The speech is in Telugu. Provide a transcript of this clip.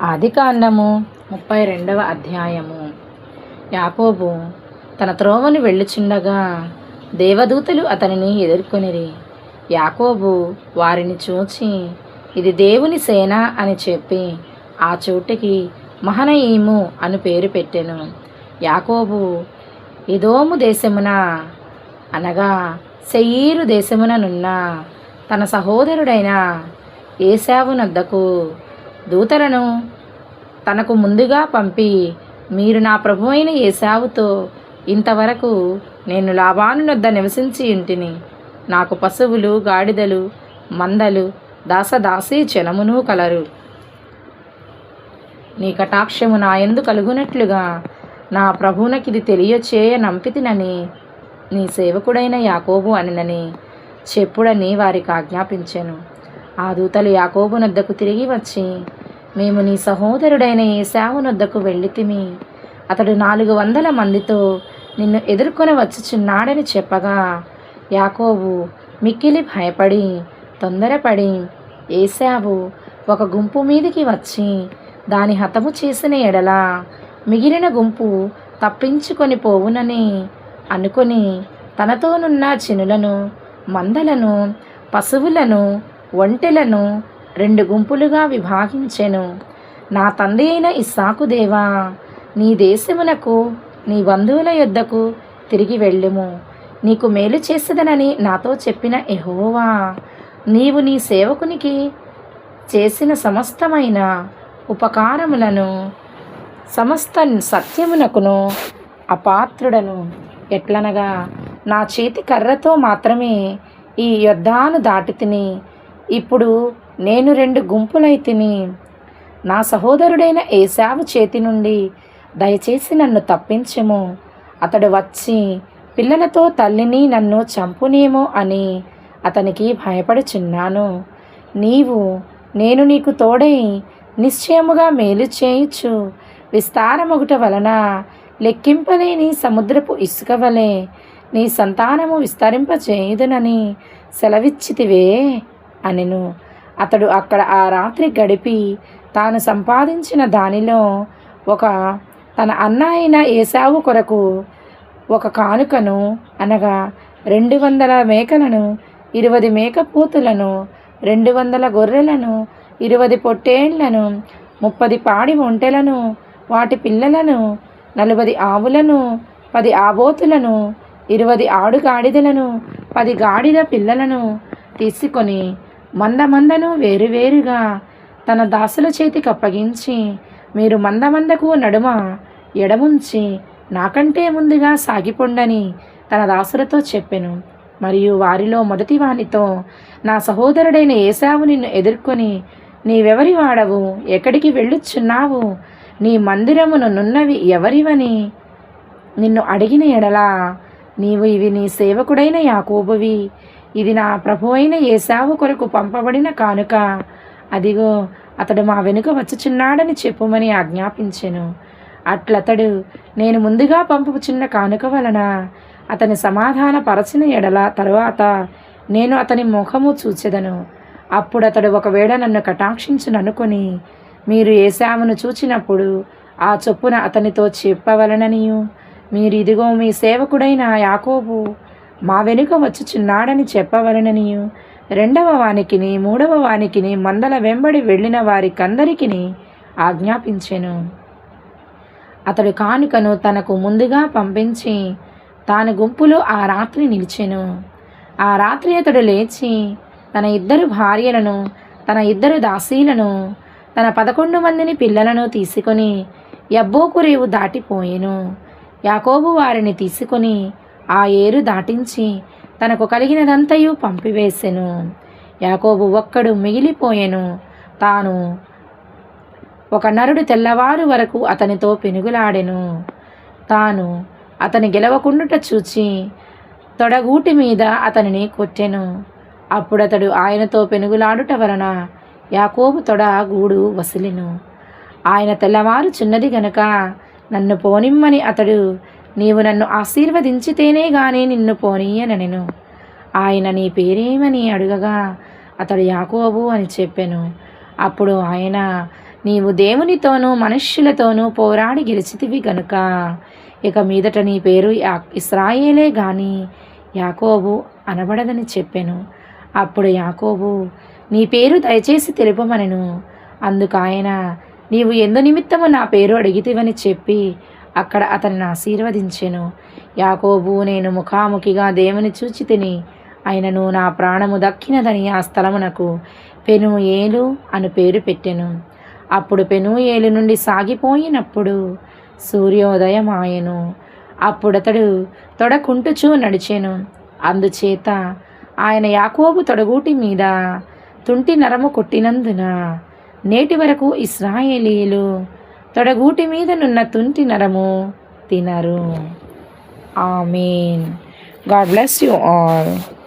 ఆదికాండము 32వ అధ్యాయము. యాకోబు తన త్రోవను వెళ్ళుచుండగా దేవదూతలు అతనిని ఎదుర్కొనిరి. యాకోబు వారిని చూచి, ఇది దేవుని సేన అని చెప్పి ఆ చోటుకి మహనయీము అను పేరు పెట్టెను. యాకోబు ఎదోము దేశమున అనగా శెయీరు దేశముననున్న తన సహోదరుడైన ఏశావునొద్దకు దూతలను తనకు ముందుగా పంపి, మీరు నా ప్రభువైన ఏశావుతో, ఇంతవరకు నేను లాబానునొద్ద నివసించి ఇంటిని, నాకు పశువులు, గాడిదలు, మందలు, దాసదాసీ జనమును కలరు. నీ కటాక్షము నా యందు కలుగునట్లుగా నా ప్రభువునకిది తెలియచేయ నంపితినని నీ సేవకుడైన యాకోబు అనినని చెప్పుడని వారికి ఆజ్ఞాపించెను. ఆ దూతలు యాకోబునొద్దకు తిరిగి వచ్చి, మేము నీ సహోదరుడైన ఏశావునొద్దకు వెళ్ళితిమి, అతడు 400 మందితో నిన్ను ఎదుర్కొని వచ్చుచున్నాడని చెప్పగా, యాకోబు మిక్కిలి భయపడి తొందరపడి ఏశావు ఒక గుంపు మీదికి వచ్చి దాని హతము చేసిన ఎడల మిగిలిన గుంపు తప్పించుకొని పోవునని అనుకొని తనతోనున్న చినులను, మందలను, పశువులను, ఒంటెలను 2 గుంపులుగా విభాగించెను. నా తండ్రి అయిన ఇస్సాకు దేవా, నీ దేశమునకు నీ బంధువుల యొద్దకు తిరిగి వెళ్ళుము. నీకు మేలు చేసేదనని నాతో చెప్పిన యెహోవా, నీవు నీ సేవకునికి చేసిన సమస్తమైన ఉపకారములను సమస్త సత్యమునకును అపాత్రుడను. ఎట్లనగా నా చేతి కర్రతో మాత్రమే ఈ యొర్దాను దాటి తిని, ఇప్పుడు నేను 2 గుంపులైతిని. నా సహోదరుడైన ఏశావు చేతి నుండి దయచేసి నన్ను తప్పించుము. అతడు వచ్చి పిల్లలతో తల్లిని నన్ను చంపునేమో అని అతనికి భయపడుచున్నాను. నేను నీకు తోడై నిశ్చయముగా మేలు చేయుచు విస్తారమొగుట వలన లెక్కింపలేని సముద్రపు ఇసుక వలె నీ సంతానము విస్తరింపచేయుదునని సెలవిచ్చితివే అనెను. అతడు అక్కడ ఆ రాత్రి గడిపి తాను సంపాదించిన దానిలో తన అన్న అయిన ఏశావు కొరకు ఒక కానుకను, అనగా 200 మేకలను, 20 మేకపోతులను, 200 గొర్రెలను, 20 పొట్టేళ్లను, 30 పాడి ఒంటెలను, వాటి పిల్లలను, 40 ఆవులను, 10 ఆబోతులను, 20 ఆడుగాడిదలను, 10 గాడిద పిల్లలను తీసుకొని మందను వేరువేరుగా తన దాసుల చేతికి అప్పగించి, మీరు మందకు నడుమ ఎడముంచి నాకంటే ముందుగా సాగిపోండని తన దాసులతో చెప్పెను. మరియు వారిలో మొదటి వానితో, నా సహోదరుడైన ఏశావు నిన్ను ఎదుర్కొని, నీవెవరి వాడవు, ఎక్కడికి వెళ్ళుచున్నావు, నీ మందిరమును నున్నవి ఎవరివని నిన్ను అడిగిన ఎడలా, నీవు ఇవి నీ సేవకుడైన యాకోబువి, ఇది నా ప్రభువైన ఏశావు కొరకు పంపబడిన కానుక, అదిగో అతడు మా వెనుక వచ్చుచున్నాడని చెప్పుమని ఆజ్ఞాపించెను. అట్లతడు, నేను ముందుగా పంపుచున్న కానుక వలన అతని సమాధాన పరచిన ఎడల తరువాత నేను అతని ముఖము చూచెదను. అప్పుడు అతడు ఒకవేళ నన్ను కటాక్షించుననుకొని, మీరు ఏశావును చూచినప్పుడు ఆ చొప్పున అతనితో చెప్పవలననియు, మీరు ఇదిగో మీ సేవకుడైన యాకోబు మా వెనుక వచ్చుచున్నాడని చెప్పవలననియు, 2వ వానికిని 3వ వానికిని మందల వెంబడి వెళ్ళిన వారికందరికిని ఆజ్ఞాపించెను. అతడు కానుకను తనకు ముందుగా పంపించి తాను గుంపులో ఆ రాత్రి నిలిచెను. ఆ రాత్రి అతడు లేచి తన 2 భార్యలను, తన 2 దాసీలను, తన 11 మందిని పిల్లలను తీసుకొని యబ్బోకు రేవు దాటిపోయెను. యాకోబు వారిని తీసుకొని ఆ ఏరు దాటించి తనకు కలిగినదంతయు పంపివేసెను. యాకోబు ఒక్కడు మిగిలిపోయెను. తాను ఒక నరుడు తెల్లవారు వరకు అతనితో పెనుగులాడెను. తాను అతని గెలవకుండుట చూచి తొడగూటి మీద అతనిని కొట్టెను. అప్పుడతడు ఆయనతో పెనుగులాడుట వలన యాకోబు తొడ గూడు వసిలెను. ఆయన తెల్లవారు చిన్నది గనుక నన్ను పోనిమ్మని అతడు, నీవు నన్ను ఆశీర్వదించితేనే గాని నిన్ను పోనీయనెను. ఆయన నీ పేరేమని అడుగగా అతడు యాకోబు అని చెప్పెను. అప్పుడు ఆయన, నీవు దేవునితోనూ మనుష్యులతోనూ పోరాడి గెలిచితివి గనుక ఇక మీదట నీ పేరు ఇస్రాయేలే గాని యాకోబు అనబడదని చెప్పెను. అప్పుడు యాకోబు, నీ పేరు దయచేసి తెలుపమనెను. అందుకు ఆయన, నీవు ఎందు నిమిత్తము నా పేరు అడిగితివని చెప్పి అక్కడ అతన్ని ఆశీర్వదించెను. యాకోబు, నేను ముఖాముఖిగా దేవుని చూచి తిని, ఆయనను నా ప్రాణము దక్కినదని ఆ స్థలమునకు పెనూయేలు అను పేరు పెట్టెను. అప్పుడు పెనూయేలు నుండి సాగిపోయినప్పుడు సూర్యోదయమాయెను. అప్పుడతడు తొడకుంటుచూ నడిచెను. అందుచేత ఆయన యాకోబు తొడగూటి మీద తుంటి నరము కొట్టినందున నేటి వరకు ఇశ్రాయేలీయులు తొడగూటి మీద నున్న తుంటి నరము తినరు. Amen. God bless you all.